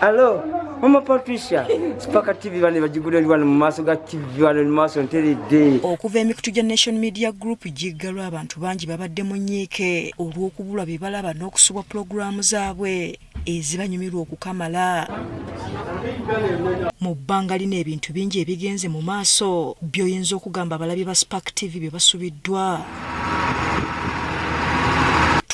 Alo, Mama Patricia, Spaka TV bane bagigulira wano mu maaso ga TV wano mu maaso nteredde. Okuva emikutu gya Nation Media Group giggalwa abantu bangi babadde mu nnyiike olw'okubulwa bye balaba n'okusubwa pulogulaamu zaabwe ezibanyumirwa okukamala. Mu bbanga lino ebintu bingi ebigenze mu maaso by'oyinza okugamba abalabi ba Spark TV bye basubiddwa.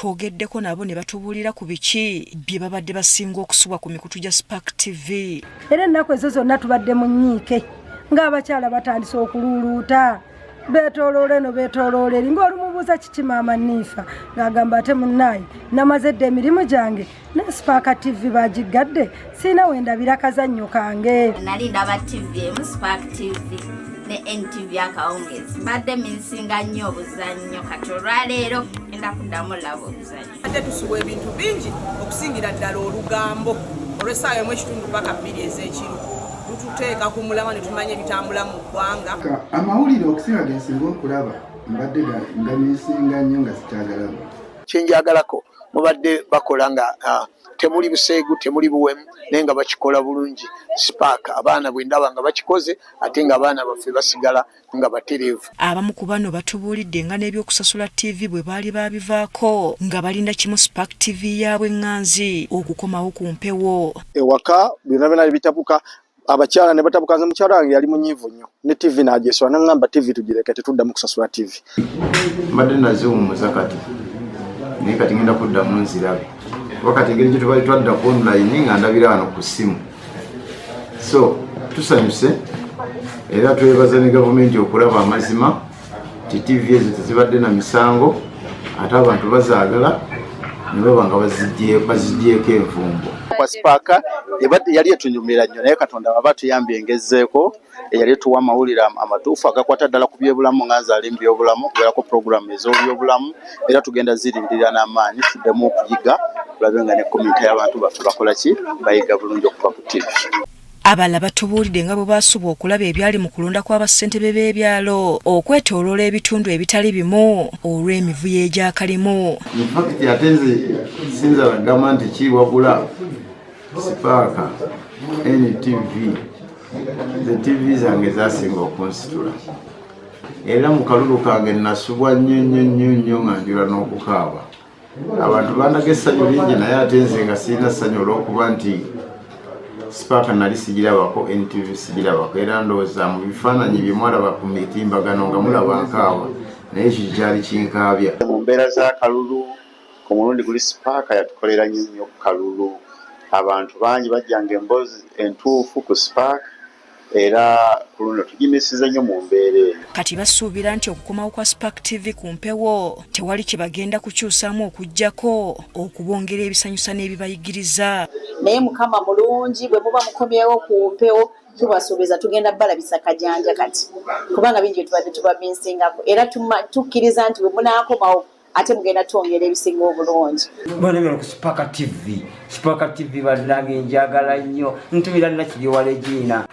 Twogeddeko nabo ne batubuulira ku biki bye babadde basinga okusubwa ku mikutu gya Spark TV. Era ennaku ezo zonna tubadde mu nnyiike ng'abakyala batandise okululuuta beetooloola eno beetooloola eri ng'olumubuuza kiki maama Niifa ng'agamba ate munnaayi namaze edda emirimu gyange ne Spark TV bagigadde siina wendabira kazannyo kange. Nali ndaba TV emu Spark TV ne NTV akawungezi mbadde minsinga nnyo obuzannyo kati olwaleero enda kuddamu laba obuzannyo. Ate tusubwa ebintu bingi okusingira ddala olugambo olw'essaawa emu ekitundu paka 2 ez'ekiro tututeeka ku mulama ne tumanya ebitambula mu ggwanga. Amawulire okusinga gensinga okulaba mbadde nga minsinga nnyo nga sikyagalaba. Kyenjagalako mubadde bakola nga temuli buseegu temuli buwemu naye nga bakikola bulungi. Spark abaana bwe ndaba nga bakikoze ate nga abaana baffe basigala nga batereevu. Abamu ku bano batubuulidde nga n'ebyokusasula TV bwe baali babivaako nga balinda kimu Spark TV yaabwe ŋŋanzi okukomawo ku mpewo. Ewaka byonna byonna bitabuka abakyala ne batabuka nze mukyala wange yali munyiivu nnyo ne TV n'agyeswa n'aŋŋamba TV tugireke tetuddamu kusasula TV. Mbadde naziwummuza kati naye kati ngenda kuddamu nzirabe wakati engeri gye tubali twadda ku online nga ndabira wano ku ssimu. So tusanyuse era twebaza ne gavumenti okulaba amazima ti TV ezo tezibadde na misango ate abantu bazaagala ne baba nga bazigyeko envumbo. Kwa Spark yali etunyumira nnyo naye Katonda aba tuyambye engezzeeko eyali etuwa amawulire amatuufu agakwata ddala ku byobulamu nga ali mu byobulamu okubeerako pulogulaamu ez'obyobulamu era tugenda zirindirira n'amaanyi tuddemu okuyiga tulabe nga ne komite y'abantu baffe bakola ki bayiga bulungi okuva ku TV. Abala batubuulidde nga bwe baasubwa okulaba ebyali mu kulonda kw'abassentebe b'ebyalo okwetooloola ebitundu ebitali bimu olw'emivuyo egyakalimu. Infakiti ate nze sinza bagamba nti ki wabula Spark NTV the TV zange zasinga okunsitula era mu kalulu kange nasubwa nnyo nga njula n'okukaaba. Abantu bandaga essanyu lingi naye ate nze nga sirina ssanyu olw'okuba nti Spark nali sigirabako NTV sigirabako era ndowooza mu bifaananyi bye mwalaba ku mitimbagano nga mulaba nkaawa naye ekyo kyali kinkaabya. Mu mbeera za kalulu ku mulundi guli Spark yatukolera nnyo ku kalulu. Abantu bangi bajjanga emboozi entuufu ku Spark era ku luno tugimisiza nnyo mu mbeera eyo. Kati basuubira nti okukomawo kwa Spark TV ku mpewo tewali kye bagenda kukyusaamu okuggyako okubongera ebisanyusa n'ebibayigiriza. Naye Mukama mulungi bwe muba mukomyewo ku mpewo tubasuubiza tugenda balabisa kajanja kati kubanga bingi tubadde tubabinsingako era tukkiriza nti bwe munaakomawo ate mugenda twongera ebisinga obulungi. Bwana ku Spark TV. Spark TV bannange njagala nnyo ntumira Nakiri Walegiina.